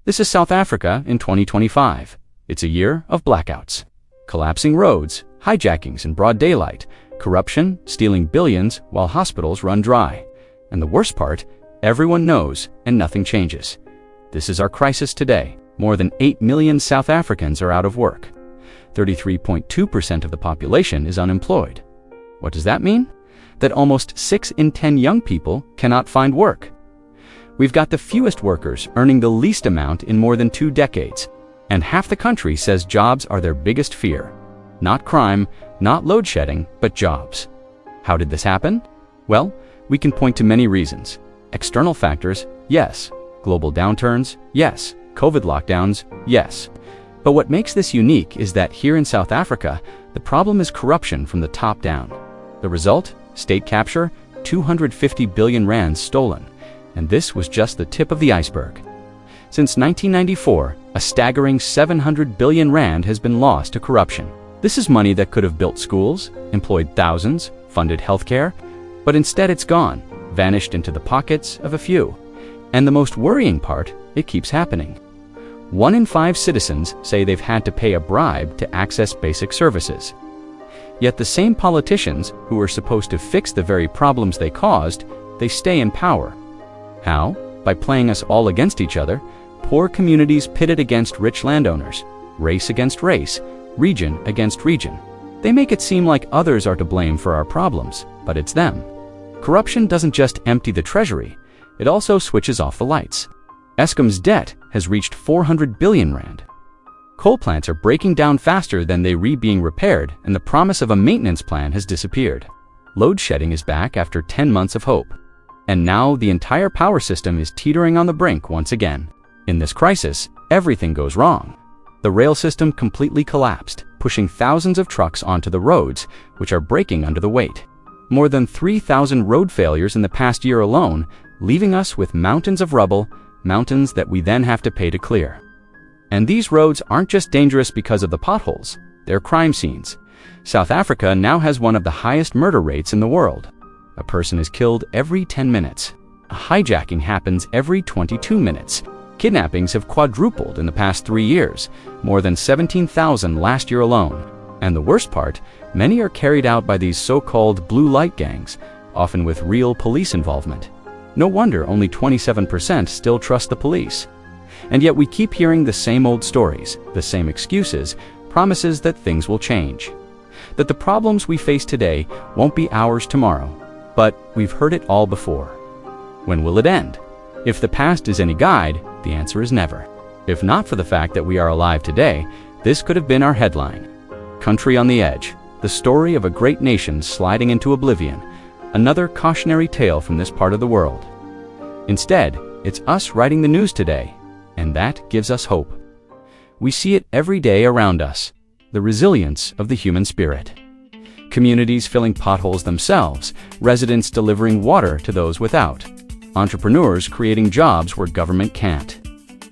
This is South Africa in 2025. It's a year of blackouts. Collapsing roads, hijackings in broad daylight, corruption stealing billions while hospitals run dry. And the worst part, everyone knows and nothing changes. This is our crisis today. More than 8 million South Africans are out of work. 33.2% of the population is unemployed. What does that mean? That almost 6 in 10 young people cannot find work. We've got the fewest workers earning the least amount in more than 2 decades. And half the country says jobs are their biggest fear. Not crime, not load shedding, but jobs. How did this happen? Well, we can point to many reasons. External factors, yes. Global downturns, yes. COVID lockdowns, yes. But what makes this unique is that here in South Africa, the problem is corruption from the top down. The result? State capture, 250 billion rands stolen. And this was just the tip of the iceberg. Since 1994, a staggering 700 billion rand has been lost to corruption. This is money that could have built schools, employed thousands, funded healthcare, but instead it's gone, vanished into the pockets of a few. And the most worrying part, it keeps happening. 1 in 5 citizens say they've had to pay a bribe to access basic services. Yet the same politicians who are supposed to fix the very problems they caused, they stay in power. How? By playing us all against each other, poor communities pitted against rich landowners, race against race, region against region. They make it seem like others are to blame for our problems, but it's them. Corruption doesn't just empty the treasury, it also switches off the lights. Eskom's debt has reached 400 billion rand. Coal plants are breaking down faster than they being repaired, and the promise of a maintenance plan has disappeared. Load shedding is back after 10 months of hope. And now the entire power system is teetering on the brink once again. In this crisis, everything goes wrong. The rail system completely collapsed, pushing thousands of trucks onto the roads, which are breaking under the weight. More than 3,000 road failures in the past year alone, leaving us with mountains of rubble, mountains that we then have to pay to clear. And these roads aren't just dangerous because of the potholes, they're crime scenes. South Africa now has one of the highest murder rates in the world. A person is killed every 10 minutes. A hijacking happens every 22 minutes. Kidnappings have quadrupled in the past 3 years, more than 17,000 last year alone. And the worst part, many are carried out by these so-called blue light gangs, often with real police involvement. No wonder only 27% still trust the police. And yet we keep hearing the same old stories, the same excuses, promises that things will change. That the problems we face today won't be ours tomorrow. But we've heard it all before. When will it end? If the past is any guide, the answer is never. If not for the fact that we are alive today, this could have been our headline. Country on the edge, the story of a great nation sliding into oblivion, another cautionary tale from this part of the world. Instead, it's us writing the news today, and that gives us hope. We see it every day around us, the resilience of the human spirit. Communities filling potholes themselves, residents delivering water to those without, entrepreneurs creating jobs where government can't.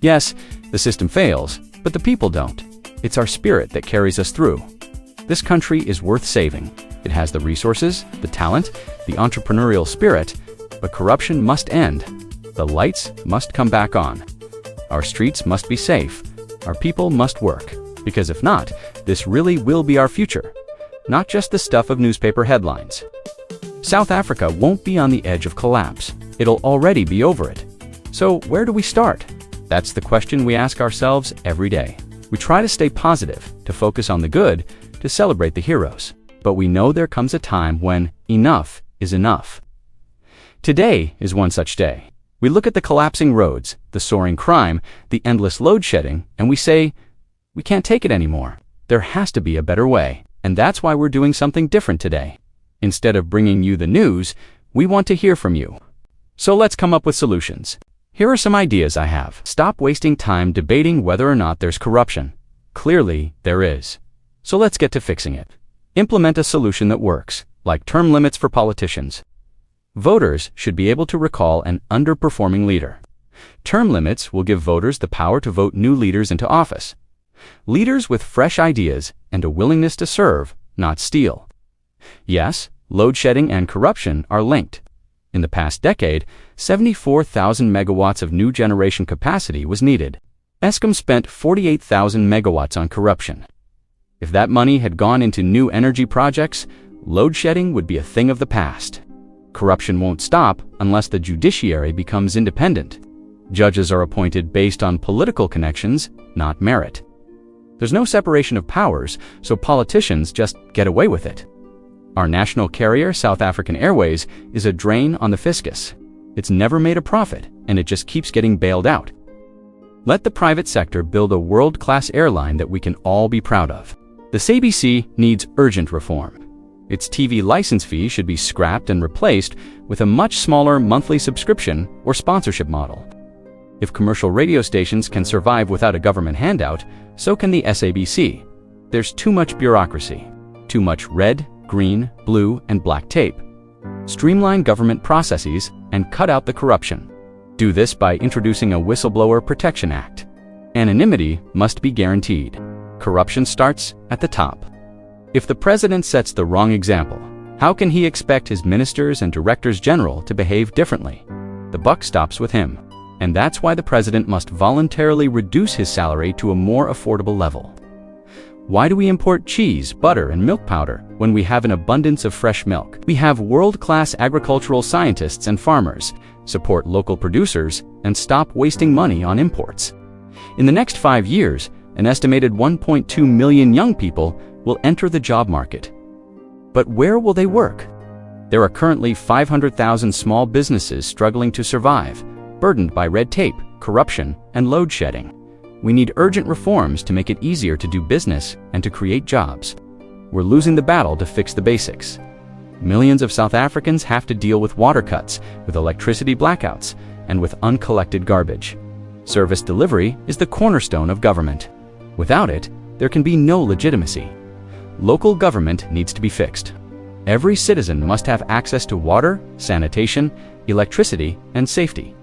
Yes, the system fails, but the people don't. It's our spirit that carries us through. This country is worth saving. It has the resources, the talent, the entrepreneurial spirit, but corruption must end. The lights must come back on. Our streets must be safe. Our people must work. Because if not, this really will be our future. Not just the stuff of newspaper headlines. South Africa won't be on the edge of collapse. It'll already be over it. So where do we start? That's the question we ask ourselves every day. We try to stay positive, to focus on the good, to celebrate the heroes. But we know there comes a time when enough is enough. Today is one such day. We look at the collapsing roads, the soaring crime, the endless load shedding, and we say, we can't take it anymore. There has to be a better way. And that's why we're doing something different today. Instead of bringing you the news, we want to hear from you. So let's come up with solutions. Here are some ideas I have. Stop wasting time debating whether or not there's corruption. Clearly, there is. So let's get to fixing it. Implement a solution that works, like term limits for politicians. Voters should be able to recall an underperforming leader. Term limits will give voters the power to vote new leaders into office. Leaders with fresh ideas and a willingness to serve, not steal. Yes, load shedding and corruption are linked. In the past decade, 74,000 megawatts of new generation capacity was needed. Eskom spent 48,000 megawatts on corruption. If that money had gone into new energy projects, load shedding would be a thing of the past. Corruption won't stop unless the judiciary becomes independent. Judges are appointed based on political connections, not merit. There's no separation of powers, so politicians just get away with it. Our national carrier, South African Airways, is a drain on the fiscus. It's never made a profit, and it just keeps getting bailed out. Let the private sector build a world-class airline that we can all be proud of. The SAPS needs urgent reform. Its TV license fee should be scrapped and replaced with a much smaller monthly subscription or sponsorship model. If commercial radio stations can survive without a government handout, so can the SAPS. There's too much bureaucracy, too much red, green, blue, and black tape. Streamline government processes and cut out the corruption. Do this by introducing a Whistleblower Protection Act. Anonymity must be guaranteed. Corruption starts at the top. If the president sets the wrong example, how can he expect his ministers and directors general to behave differently? The buck stops with him, and that's why the president must voluntarily reduce his salary to a more affordable level. Why do we import cheese, butter, and milk powder when we have an abundance of fresh milk? We have world-class agricultural scientists and farmers. Support local producers and stop wasting money on imports. In the next 5 years, an estimated 1.2 million young people will enter the job market. But where will they work? There are currently 500,000 small businesses struggling to survive, burdened by red tape, corruption, and load shedding. We need urgent reforms to make it easier to do business and to create jobs. We're losing the battle to fix the basics. Millions of South Africans have to deal with water cuts, with electricity blackouts, and with uncollected garbage. Service delivery is the cornerstone of government. Without it, there can be no legitimacy. Local government needs to be fixed. Every citizen must have access to water, sanitation, electricity, and safety.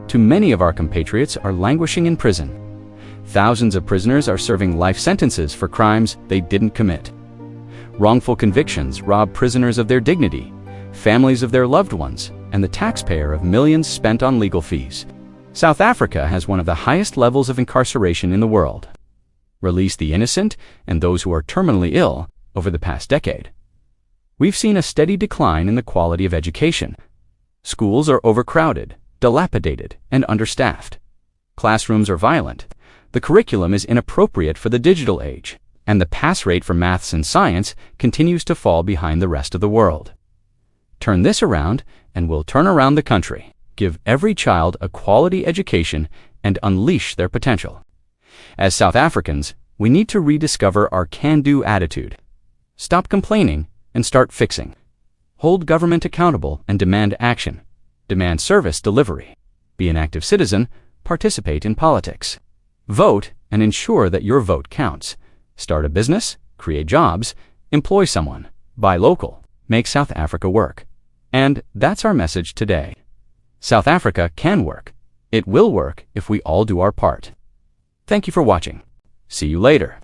Too many of our compatriots are languishing in prison. Thousands of prisoners are serving life sentences for crimes they didn't commit. Wrongful convictions rob prisoners of their dignity, families of their loved ones, and the taxpayer of millions spent on legal fees. South Africa has one of the highest levels of incarceration in the world. Release the innocent and those who are terminally ill over the past decade. We've seen a steady decline in the quality of education. Schools are overcrowded, dilapidated, and understaffed. Classrooms are violent. The curriculum is inappropriate for the digital age, and the pass rate for maths and science continues to fall behind the rest of the world. Turn this around, and we'll turn around the country, give every child a quality education, and unleash their potential. As South Africans, we need to rediscover our can-do attitude. Stop complaining and start fixing. Hold government accountable and demand action. Demand service delivery. Be an active citizen, participate in politics. Vote and ensure that your vote counts. Start a business, create jobs, employ someone, buy local, make South Africa work. And that's our message today. South Africa can work. It will work if we all do our part. Thank you for watching. See you later.